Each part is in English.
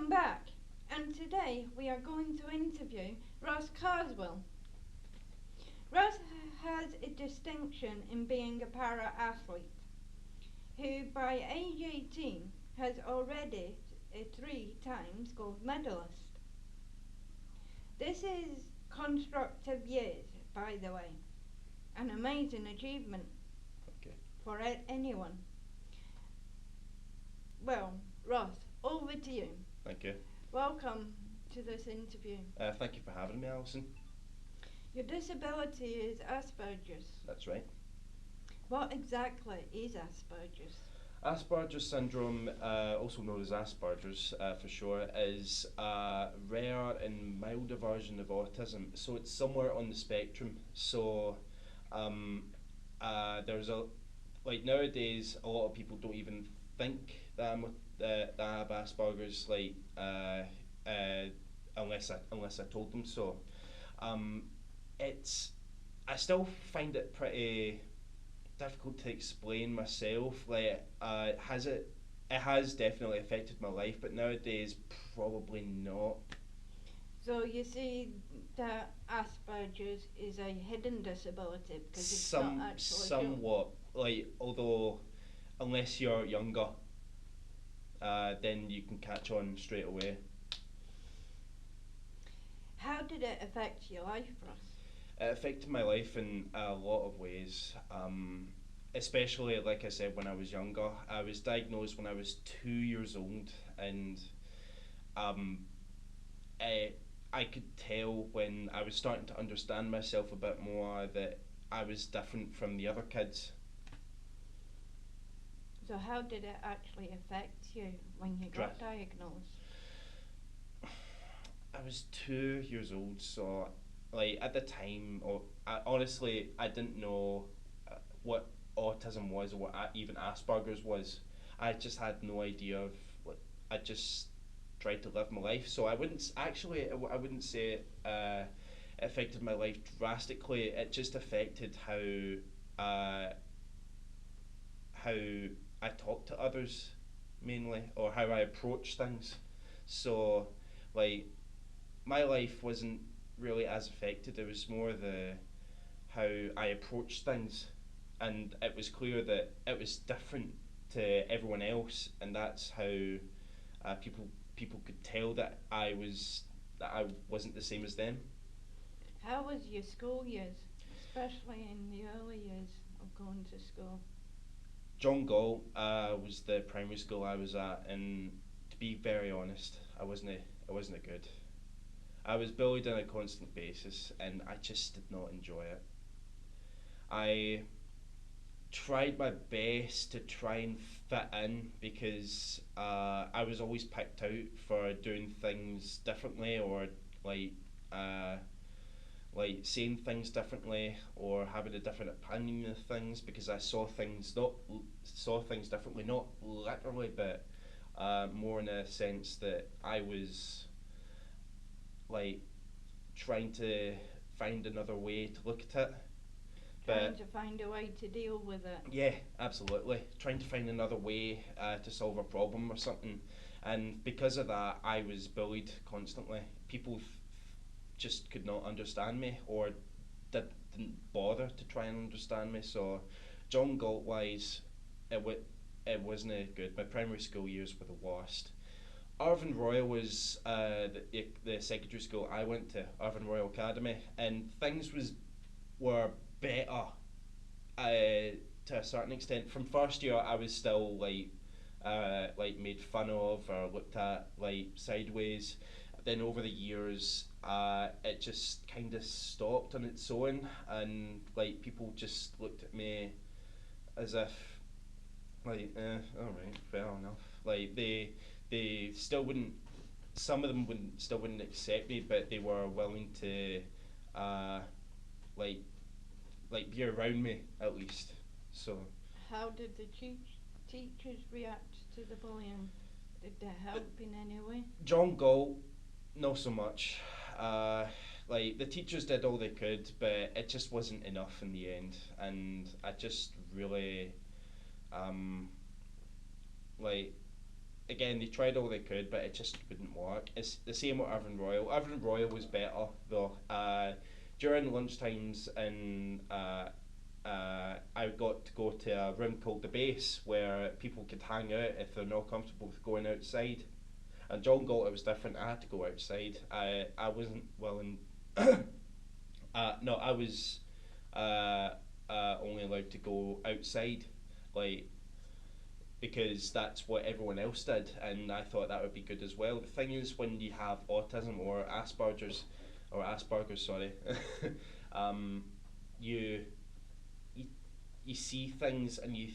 Welcome back, and today we are going to interview Ross Carswell. Ross has a distinction in being a para-athlete, who by age 18 has already a 3 times gold medalist. This is constructive years, by the way, an amazing achievement Okay. for anyone. Well, Ross, over to you. Thank you. Welcome to this interview. Thank you for having me, Alison. Your disability is Asperger's. That's right. What exactly is Asperger's? Asperger's syndrome, also known as Asperger's for short, is a rare and milder version of autism. So it's somewhere on the spectrum. So there's like nowadays, a lot of people don't even think that I have Asperger's, unless I told them so. Um, it's I still find it pretty difficult to explain myself. It has definitely affected my life, but nowadays probably not. So you see that Asperger's is a hidden disability because it's not actually Somewhat, although unless you're younger, then you can catch on straight away. How did it affect your life, Ross? It affected my life in a lot of ways. Especially, like I said, when I was younger. I was diagnosed when I was 2 years old, and um, I could tell when I was starting to understand myself a bit more that I was different from the other kids. So how did it actually affect you when you got diagnosed? I was 2 years old, so at the time, honestly, I didn't know what autism was or what even Asperger's was. I just had no idea of what. I just tried to live my life. So I wouldn't say it affected my life drastically. It just affected how I talk to others mainly, or how I approach things. So like my life wasn't really as affected. It was more the how I approached things, and it was clear that it was different to everyone else, and that's how people could tell that I wasn't the same as them. How was your school years, especially in the early years of going to school? John Gall was the primary school I was at, and to be very honest, I wasn't good. I was bullied on a constant basis, and I just did not enjoy it. I tried my best to try and fit in because I was always picked out for doing things differently, or like uh, seeing things differently, or having a different opinion of things, because I saw things differently, not literally, but more in a sense that I was like trying to find another way to look at it. Trying to find a way to deal with it. Yeah, absolutely. Trying to find another way to solve a problem or something. And because of that, I was bullied constantly. People just could not understand me, or didn't bother to try and understand me. So, John Galt wise, it wasn't good. My primary school years were the worst. Irvine Royal was the secondary school I went to, Irvine Royal Academy, and things were better to a certain extent. From first year, I was still made fun of or looked at sideways. Then over the years, it just kind of stopped on its own, and people just looked at me as if all right, fair enough. They still wouldn't. Some of them wouldn't accept me, but they were willing to uh, like be around me at least. So how did the teachers react to the bullying? Did they help in any way? John Galt, not so much. The teachers did all they could, but it just wasn't enough in the end, and I just really like again, they tried all they could, but it just wouldn't work. It's the same with Irvine Royal. Irvine Royal was better though. During lunchtimes, and I got to go to a room called the Base where people could hang out if they're not comfortable with going outside. And John Galter was different. I had to go outside. I wasn't willing. No, I was only allowed to go outside, like, because that's what everyone else did, and I thought that would be good as well. The thing is, when you have autism or Asperger's, sorry, um, you, you you see things, and you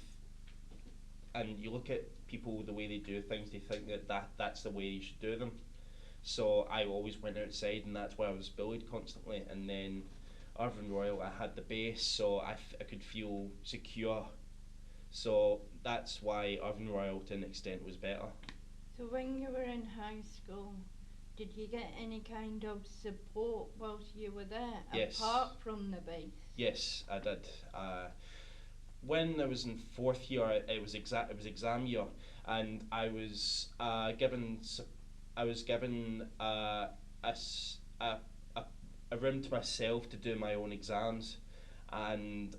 look at people the way they do things. They think that's the way you should do them. So I always went outside, and that's why I was bullied constantly. And then Irvine Royal, I had the base, so I could feel secure. So that's why Irvine Royal, to an extent, was better. So when you were in high school, did you get any kind of support whilst you were there, Yes. apart from the base? Yes, I did. When I was in fourth year, it was exam year, and I was given a room to myself to do my own exams, and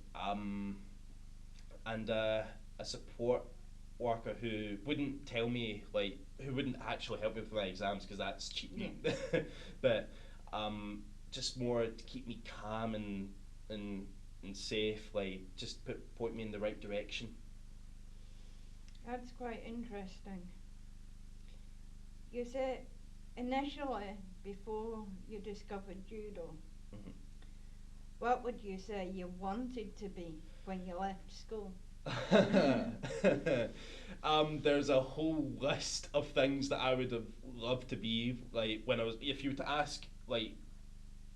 a support worker who wouldn't tell me, like, who wouldn't actually help me with my exams, because that's cheating. Yeah. But just more to keep me calm and safe, like, just point me in the right direction. That's quite interesting. You said initially, before you discovered judo, Mhm. what would you say you wanted to be when you left school? There's a whole list of things that I would have loved to be, like, when I was. If you were to ask, like,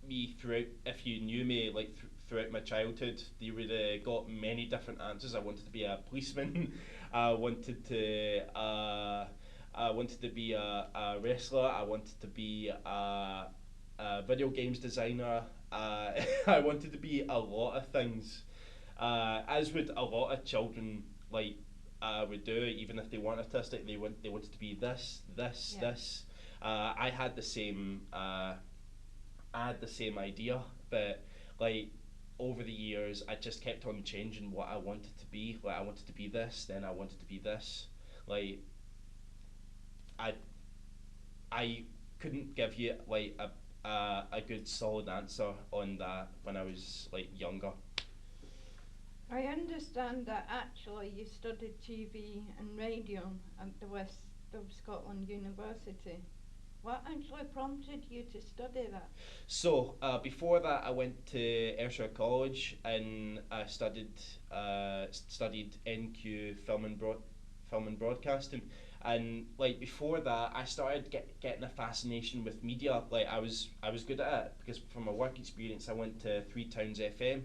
me throughout, if you knew me, like, throughout my childhood, you would have got many different answers. I wanted to be a policeman. I wanted to be a wrestler. I wanted to be a video games designer. I wanted to be a lot of things, as would a lot of children, like, would do. Even if they weren't autistic, they wanted to be this, Yeah. this. I had the same. I had the same idea, but, like, over the years, I just kept on changing what I wanted to be. Like, I wanted to be this, then I wanted to be this. Like, I I couldn't give you, like, a good solid answer on that when I was, like, younger. I understand that actually you studied TV and radio at the West of Scotland University. What actually prompted you to study that? So before that, I went to Ayrshire College, and I studied NQ film and broadcasting. And, like, before that, I started getting a fascination with media. Like, I was good at it because from my work experience, I went to Three Towns FM,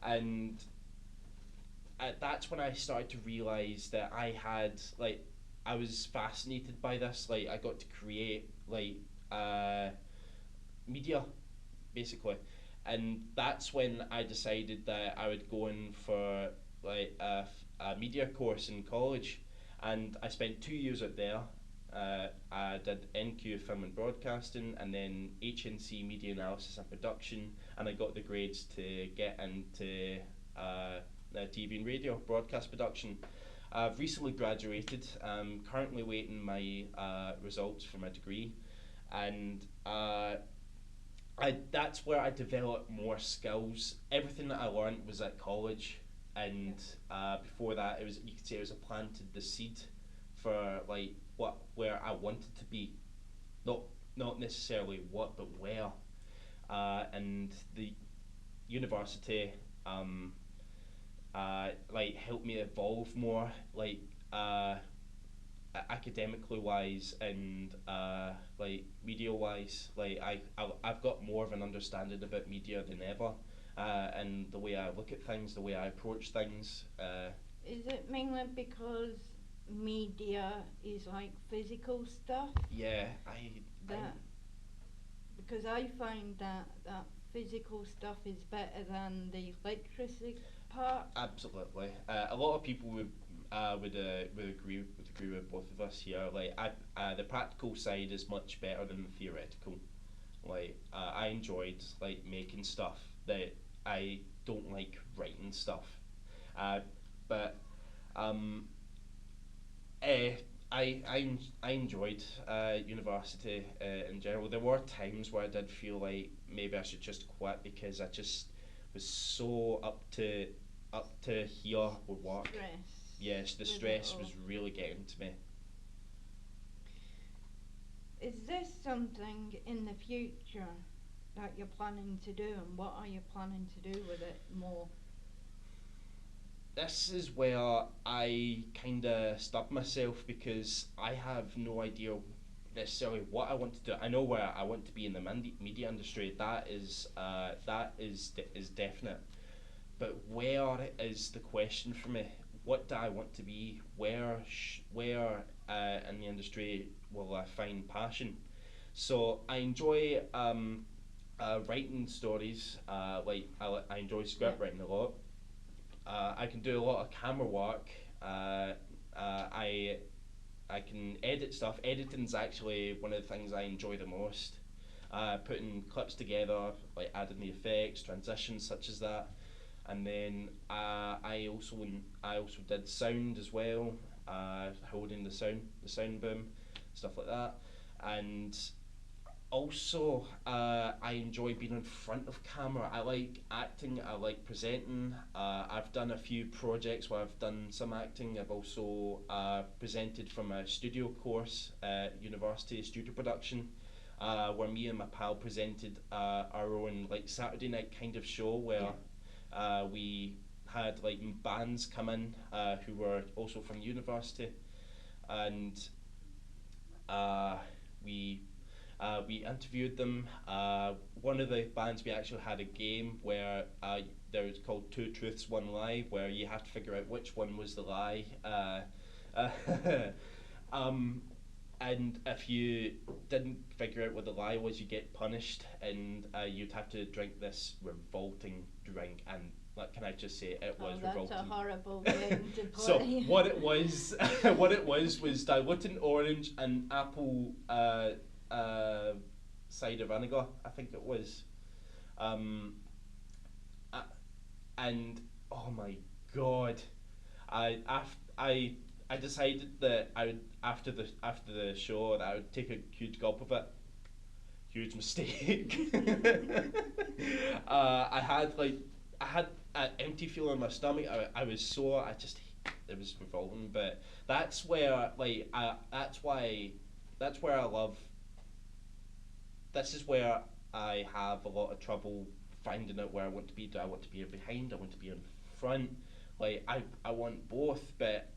and that's when I started to realise that I was fascinated by this. Like, I got to create, like, media, basically, and that's when I decided that I would go in for, like, a media course in college, and I spent 2 years out there. I did NQ film and broadcasting, and then HNC media analysis and production, and I got the grades to get into TV and radio broadcast production. I've recently graduated. I'm currently waiting my results for my degree, and that's where I developed more skills. Everything that I learned was at college, and before that, you could say it was a planted the seed for, like, where I wanted to be, not necessarily what, but where. And the university, like, helped me evolve more, like, academically wise, and like, media wise. Like, I've got more of an understanding about media than ever, and the way I look at things, the way I approach things. Is it mainly because media is like physical stuff? Yeah, Because I find that physical stuff is better than the literacy part. absolutely. A lot of people would would agree with both of us here. Like the practical side is much better than the theoretical. Like I enjoyed like making stuff. That I don't like writing stuff. Uh, but um, eh, I enjoyed university in general. There were times where I did feel like maybe I should just quit because I just was so up to here with work. Stress. Yes, the with it stress all. was really getting to me. Is this something in the future that you're planning to do, and what are you planning to do with it more? This is where I kind of stop myself because I have no idea necessarily what I want to do. I know where I want to be in the media industry. That is definite. But where is the question for me? What do I want to be? Where in the industry will I find passion? So I enjoy writing stories. I enjoy script Yeah. writing a lot. I can do a lot of camera work. Uh, uh, I I can edit stuff. Editing's actually one of the things I enjoy the most. Putting clips together, like adding the effects, transitions such as that, and then I also did sound as well, holding the sound boom, stuff like that, and also, I enjoy being in front of camera. I like acting. I like presenting. I've done a few projects where I've done some acting. I've also presented from a studio course at university, studio production, where me and my pal presented our own like Saturday night kind of show where we had like bands come in who were also from university, and uh, we we interviewed them. One of the bands, we actually had a game where there was called Two Truths, One Lie, where you have to figure out which one was the lie. Uh, um, and if you didn't figure out what the lie was, you get punished, and you'd have to drink this revolting drink. And like, can I just say, it was That's revolting. a horrible game to So play. what it was, what it was diluted orange and apple uh, cider vinegar. I think it was, um, uh, and oh my god, I decided that I would after the show that I would take a huge gulp of it. Huge mistake. I had an empty feeling in my stomach. I was sore. It was revolting. But that's where that's where I love. This is where I have a lot of trouble finding out where I want to be. Do I want to be behind? I want to be in front. Like I want both, but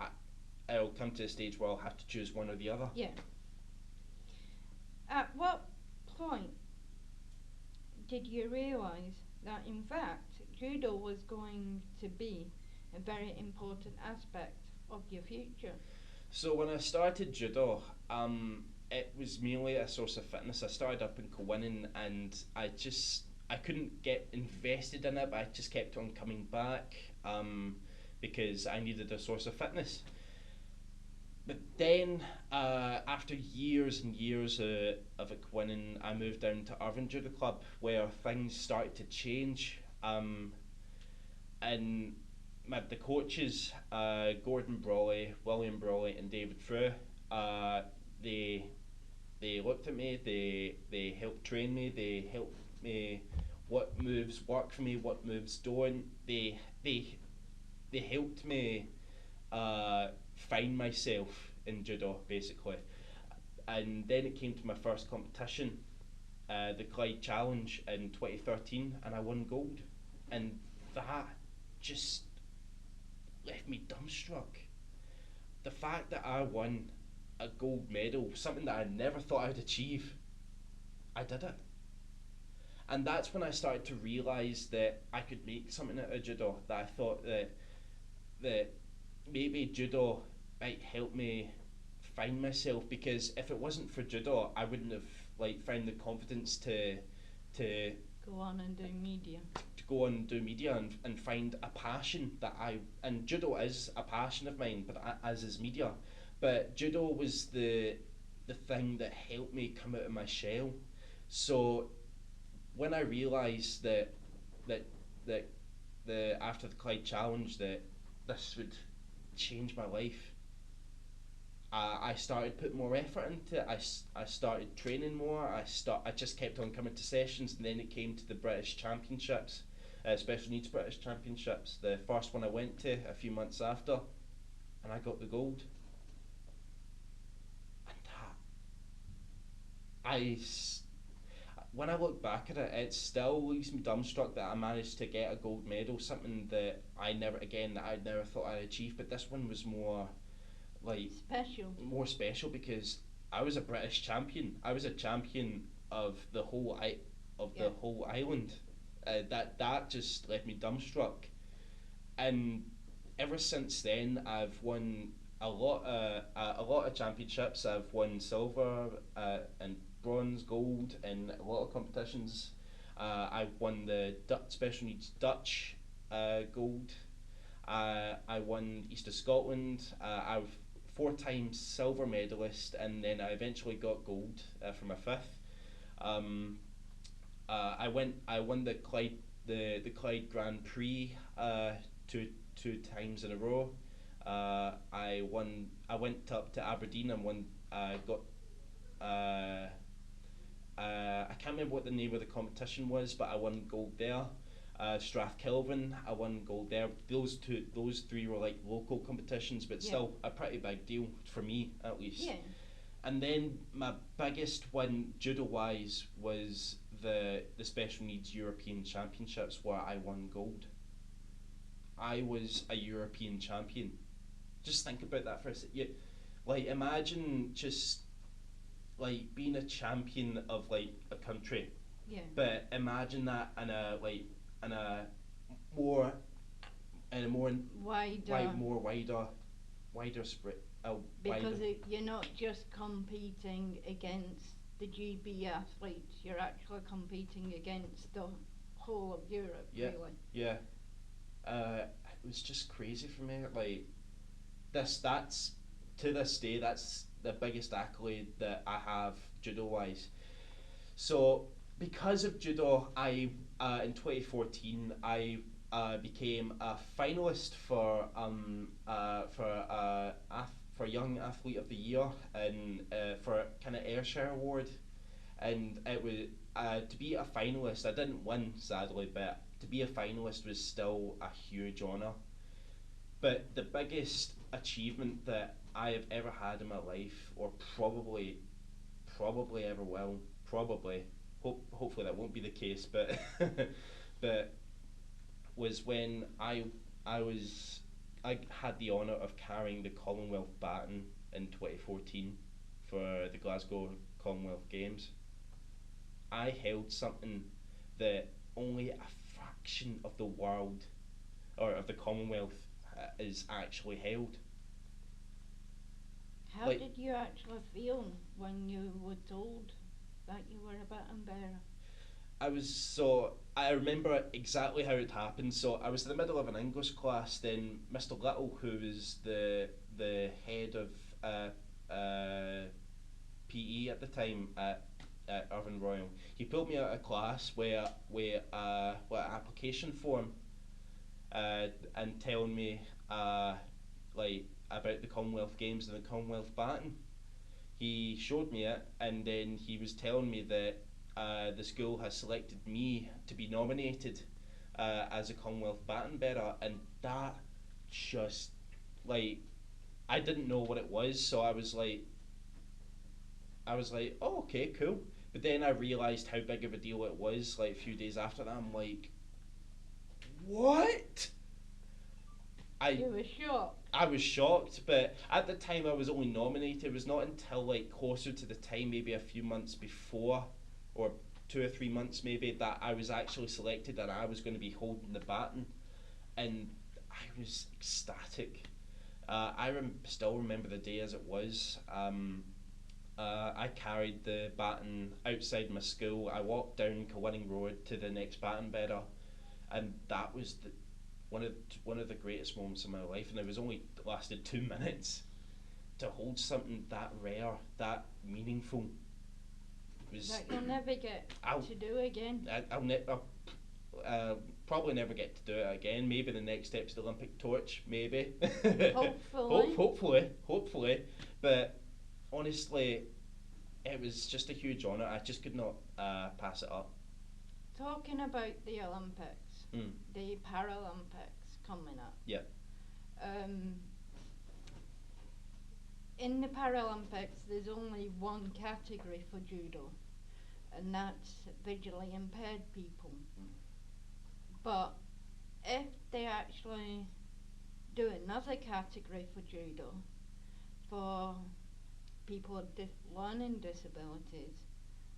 I'll come to a stage where I'll have to choose one or the other. Yeah. At what point did you realise that in fact judo was going to be a very important aspect of your future? So when I started judo, it was merely a source of fitness. I started up in Corinne and I couldn't get invested in it, but I just kept on coming back because I needed a source of fitness. But then, after years and years of it winning, I moved down to Irvine Judo Club where things started to change. And the coaches, Gordon Brawley, William Brawley, and David Frew, they looked at me. They helped train me. They helped me what moves work for me, what moves don't. They helped me find myself in judo basically, and then it came to my first competition, the Clyde Challenge in 2013, and I won gold, and that just left me dumbstruck. The fact that I won a gold medal, something that I never thought I'd achieve, I did it. And that's when I started to realise that I could make something out of judo, that I thought that maybe judo might help me find myself, because if it wasn't for judo I wouldn't have found the confidence to Go on and do media. To go and do media and find a passion that and judo is a passion of mine, but as is media. But judo was the thing that helped me come out of my shell. So when I realised that that the after the Clyde Challenge that this would change my life, I started putting more effort into it. I started training more. I just kept on coming to sessions, and then it came to the British Championships, Special Needs British Championships. The first one I went to a few months after, and I got the gold. And when I look back at it, it still leaves me dumbstruck that I managed to get a gold medal, something that I'd never thought I'd achieve. But this one was more like more special because I was a British champion. I was a champion of the whole the whole island. That just left me dumbstruck, and ever since then I've won a lot of championships. I've won silver and bronze, gold in a lot of competitions. I won the Special Needs Dutch gold. I won East of Scotland. I've 4 times silver medalist, and then I eventually got gold for my 5th. I won the Clyde Grand Prix two times in a row. I went up to Aberdeen and won. Got. I can't remember what the name of the competition was, but I won gold there. Strathkelvin, I won gold there. Those 3 were like local competitions, but still a pretty big deal for me at least. Yeah. And then my biggest win judo wise was the Special Needs European Championships, where I won gold. I was a European champion. Just think about that for a second. Like imagine just like being a champion of like a country. Yeah. But imagine that in a more wider spread. Because you're not just competing against the GB athletes, you're actually competing against the whole of Europe, really. Yeah. It was just crazy for me. Like that's to this day, that's the biggest accolade that I have judo wise. So because of judo, I in 2014 I became a finalist for Young Athlete of the Year and for kind of Ayrshire Award, and it was to be a finalist. I didn't win sadly, but to be a finalist was still a huge honour. But the biggest achievement that I have ever had in my life, or probably ever will, hopefully that won't be the case, but but was when I had the honour of carrying the Commonwealth baton in 2014 for the Glasgow Commonwealth Games. I held something that only a fraction of the world or of the Commonwealth is actually held. How did you actually feel when you were told that you were a baton bearer? I remember exactly how it happened. So I was in the middle of an English class. Then Mr. Little, who was the head of PE at the time at Irvine Royal, he pulled me out of class with an application form and telling me like about the Commonwealth Games and the Commonwealth baton. He showed me it, and then he was telling me that the school has selected me to be nominated as a Commonwealth baton bearer, and that just like I didn't know what it was, so I was like, oh, okay, cool. But then I realised how big of a deal it was. Like a few days after that, I'm like, what? You were shocked. I was shocked, but at the time I was only nominated. It was not until like closer to the time, maybe a few months before, or 2 or 3 months maybe, that I was actually selected and I was going to be holding the baton, and I was ecstatic. I still remember the day as it was. I carried the baton outside my school. I walked down Kilwinning Road to the next baton bearer, and that was one of the greatest moments of my life. And it was only lasted 2 minutes. To hold something that rare, that meaningful, was That you'll never get to do again. I'll probably never get to do it again. Maybe the next step's the Olympic torch. Maybe. Hopefully. Hopefully. But honestly, it was just a huge honour. I just could not pass it up. Talking about the Olympics, the Paralympics coming up. Yeah. In the Paralympics, there's only one category for judo, and that's visually impaired people. But if they actually do another category for judo for people with learning disabilities,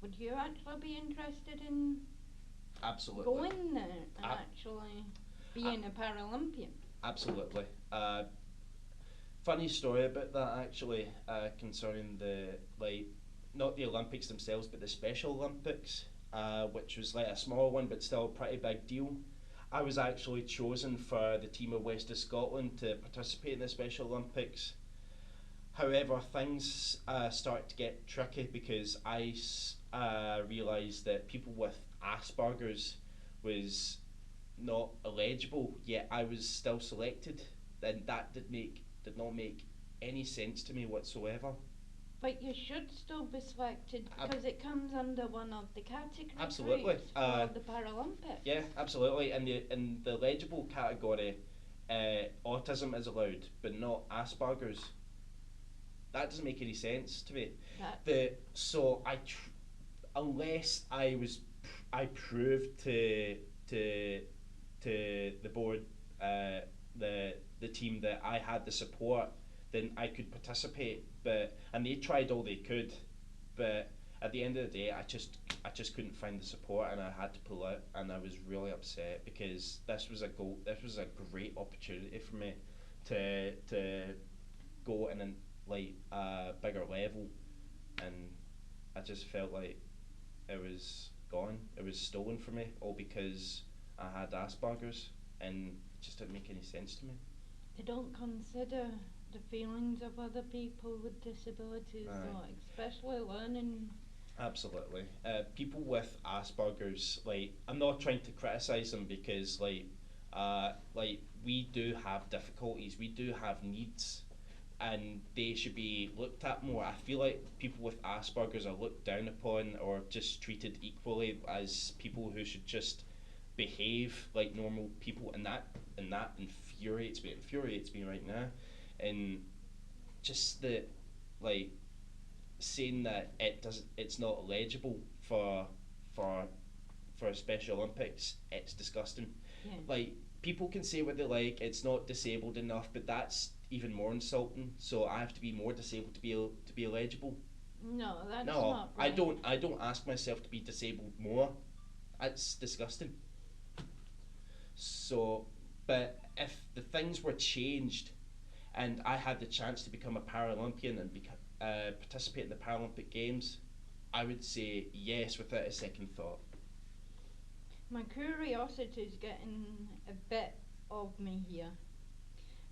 would you actually be interested in Absolutely. going there and actually being a Paralympian? Absolutely. Funny story about that actually, concerning not the Olympics themselves, but the Special Olympics, which was like a small one, but still a pretty big deal. I was actually chosen for the team of West of Scotland to participate in the Special Olympics. However, things started to get tricky because I realised that people with Asperger's was not eligible, yet I was still selected. Then that did not make any sense to me whatsoever. But you should still be selected because it comes under one of the categories Absolutely. for the Paralympics. Yeah, absolutely. In the eligible category, autism is allowed, but not Asperger's. That doesn't make any sense to me. Unless I proved to the board, the team, that I had the support, then I could participate. And they tried all they could, but at the end of the day, I just couldn't find the support, and I had to pull out. And I was really upset because this was a great opportunity for me to go in a bigger level, and I just felt like it was gone. It was stolen from me, all because I had Asperger's, and it just didn't make any sense to me. They don't consider the feelings of other people with disabilities, though, especially learning. Absolutely. People with Asperger's, I'm not trying to criticise them because, we do have difficulties, we do have needs, and they should be looked at more. I feel like people with Asperger's are looked down upon or just treated equally as people who should just behave like normal people, and that infuriates me right now. And just saying that it's not eligible for Special Olympics, it's disgusting. Yeah. People can say what they like, it's not disabled enough, but that's even more insulting. So I have to be more disabled to be eligible. No, that's not right. I don't ask myself to be disabled more. That's disgusting. So, but if the things were changed and I had the chance to become a Paralympian and participate in the Paralympic Games, I would say yes without a second thought. My curiosity is getting a bit of me here.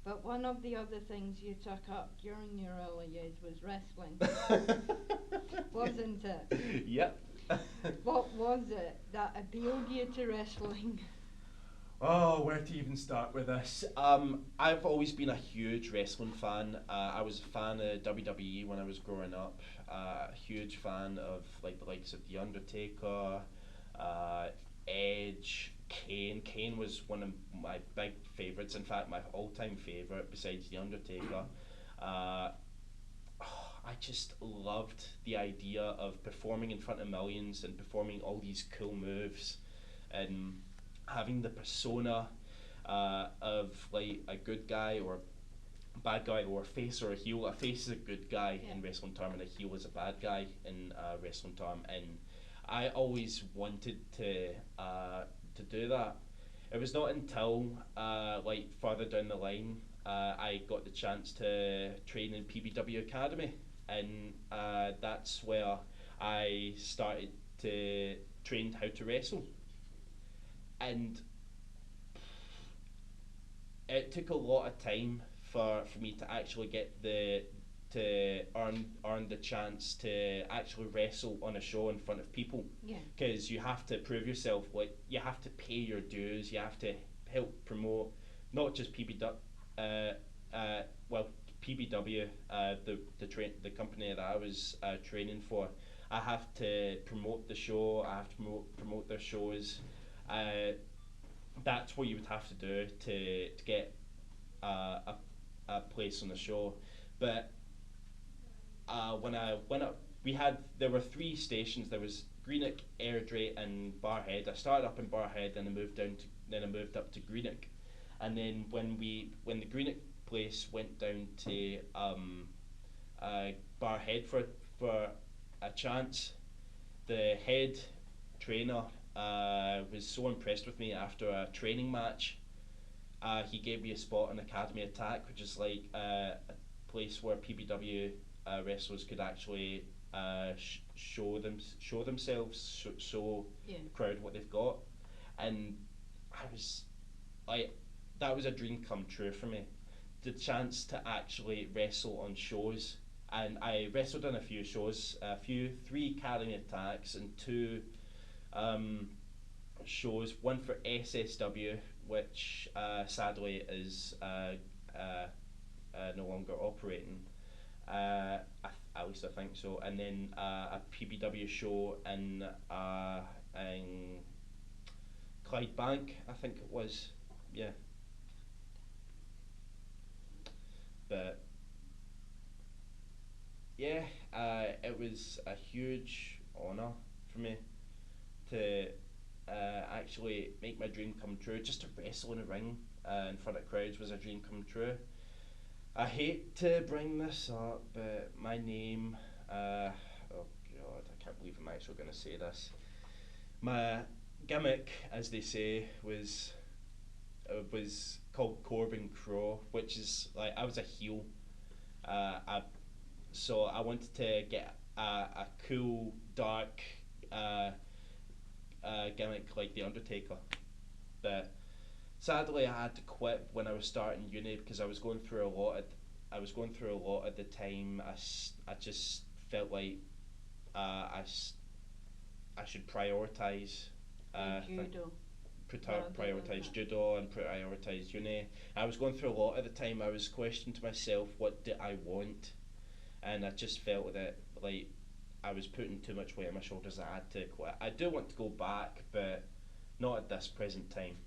But one of the other things you took up during your early years was wrestling. Wasn't it? Yep. What was it that appealed you to wrestling? Oh, where to even start with this? I've always been a huge wrestling fan. I was a fan of WWE when I was growing up. A huge fan of the likes of The Undertaker, Edge, Kane. Kane was one of my big favourites. In fact, my all-time favourite besides The Undertaker. I just loved the idea of performing in front of millions and performing all these cool moves and having the persona of a good guy or a bad guy, or a face or a heel. A face is a good guy in wrestling term, and a heel is a bad guy in wrestling term. And I always wanted to do that. It was not until further down the line I got the chance to train in PBW Academy and that's where I started to train how to wrestle. And it took a lot of time for me to actually get the to earn the chance to actually wrestle on a show in front of people. Yeah. Because you have to prove yourself. Like, you have to pay your dues. You have to help promote not just PBW. Well, PBW, the company that I was training for. I have to promote the show. I have to promote their shows. Uh, that's what you would have to do to get a place on the show. But when I went up, there were three stations. There was Greenock, Airdrie, and Barhead. I started up in Barhead, then I moved up to Greenock, and then when the Greenock place went down to Barhead for a chance, the head trainer was so impressed with me after a training match. He gave me a spot in Academy Attack, which is like a place where PBW wrestlers could actually show themselves, show Yeah. the crowd what they've got, and I was like, that was a dream come true for me, the chance to actually wrestle on shows. And I wrestled on a few shows, three Academy Attacks and two shows. One for SSW, which sadly is no longer operating. At least I think so. And then a PBW show in Clydebank, I think it was. Yeah. But yeah, it was a huge honour for me to actually make my dream come true. Just to wrestle in a ring in front of crowds was a dream come true. I hate to bring this up, but my name, oh god, I can't believe I'm actually going to say this. My gimmick, as they say, was called Corbin Crow, which is like, I was a heel. So I wanted to get a cool, dark gimmick like The Undertaker. But sadly, I had to quit when I was starting uni because I was going through a lot at the time. I just felt like I should prioritise Judo. prioritise judo and prioritise uni. I was going through a lot at the time. I was questioning to myself, what do I want? And I just felt that like I was putting too much weight on my shoulders. I had to quit. I do want to go back, but not at this present time.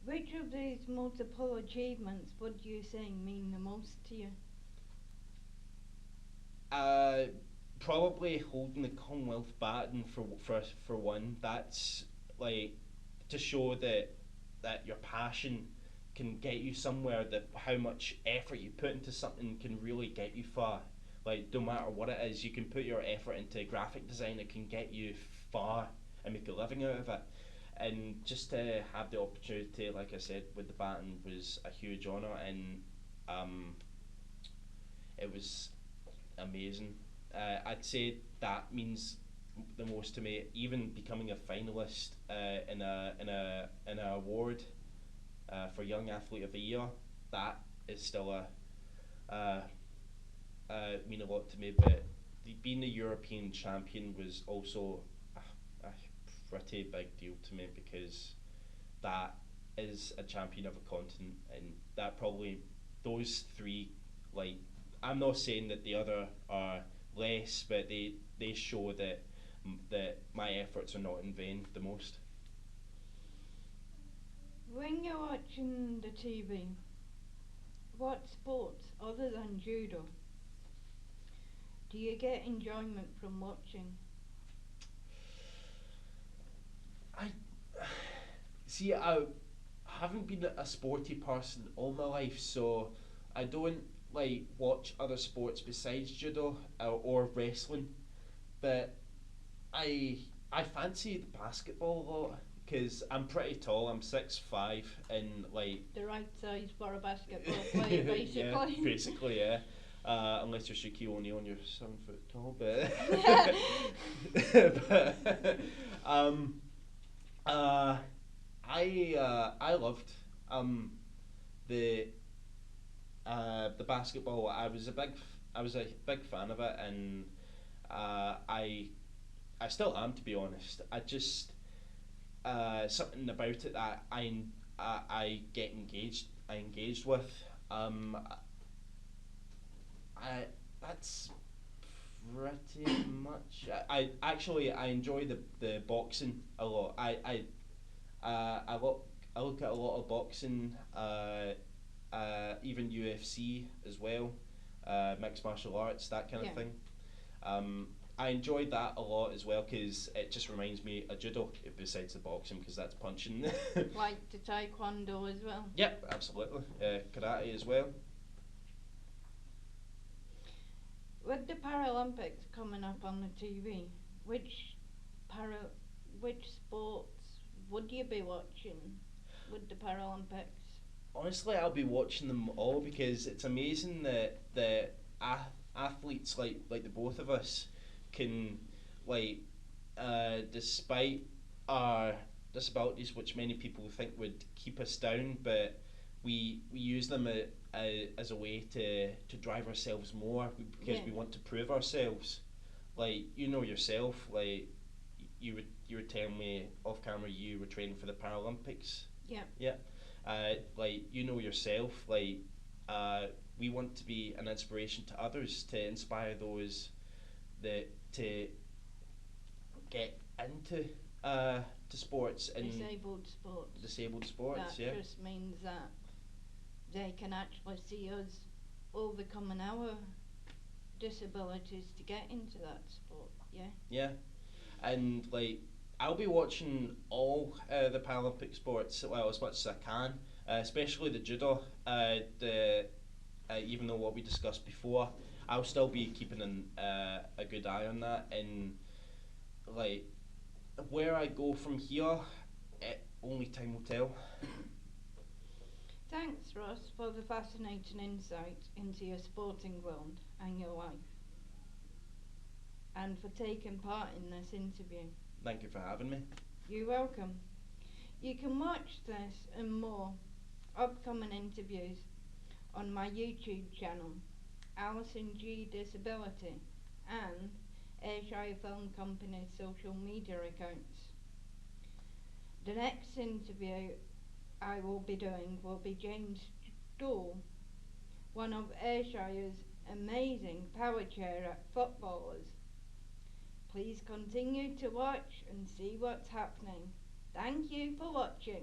Which of these multiple achievements would you say mean the most to you? Probably holding the Commonwealth baton for one. That's like to show that your passion can get you somewhere. That how much effort you put into something can really get you far. Like, no matter what it is, you can put your effort into graphic design. It can get you far and make a living out of it. And just to have the opportunity, like I said, with the baton was a huge honour, and it was amazing. I'd say that means the most to me. Even becoming a finalist in an award for Young Athlete of the Year, that is still mean a lot to me. But being the European champion was also a pretty big deal to me, because that is a champion of a continent, and that probably, those three, like, I'm not saying that the other are less, but they show that my efforts are not in vain the most. When you're watching the TV, what sports other than judo do you get enjoyment from watching? I haven't been a sporty person all my life, so I don't like watch other sports besides judo or wrestling. But I fancy the basketball a lot because I'm pretty tall. I'm 6'5", and like The right size for a basketball player, basically. yeah, basically, yeah. Unless you're Shaquille O'Neal and you're 7 foot tall, but but uh, I loved the the basketball. I was a big fan of it, and I still am, to be honest. I just something about it that I get engaged. I engaged with. I That's pretty much. I actually I enjoy the boxing a lot. I look at a lot of boxing, even UFC as well, mixed martial arts, that kind of thing. I enjoyed that a lot as well because it just reminds me of judo besides the boxing because that's punching. Like the taekwondo as well. Yep, absolutely. Karate as well. With the Paralympics coming up on the TV, which para which sports would you be watching with the Paralympics? Honestly, I'll be watching them all because it's amazing that athletes like the both of us can like despite our disabilities, which many people think would keep us down, but we use them as a way to drive ourselves more because we want to prove ourselves. Like you know yourself, like you were telling me off camera you were training for the Paralympics. Yeah. Yeah. Like you know yourself, like we want to be an inspiration to others to inspire those that to get into to sports and disabled sports. That just means that they can actually see us overcoming our disabilities to get into that sport. Yeah. Yeah, and like I'll be watching all the Paralympic sports well as much as I can, especially the judo. The Even though what we discussed before, I'll still be keeping a good eye on that. And like where I go from here, only time will tell. Thanks, Ross, for the fascinating insight into your sporting world and your life, and for taking part in this interview. Thank you for having me. You're welcome. You can watch this and more upcoming interviews on my YouTube channel, Alison G Disability, and Ayrshire Film Company's social media accounts. The next interview I will be doing will be James Dole, one of Ayrshire's amazing power chair footballers. Please continue to watch and see what's happening. Thank you for watching.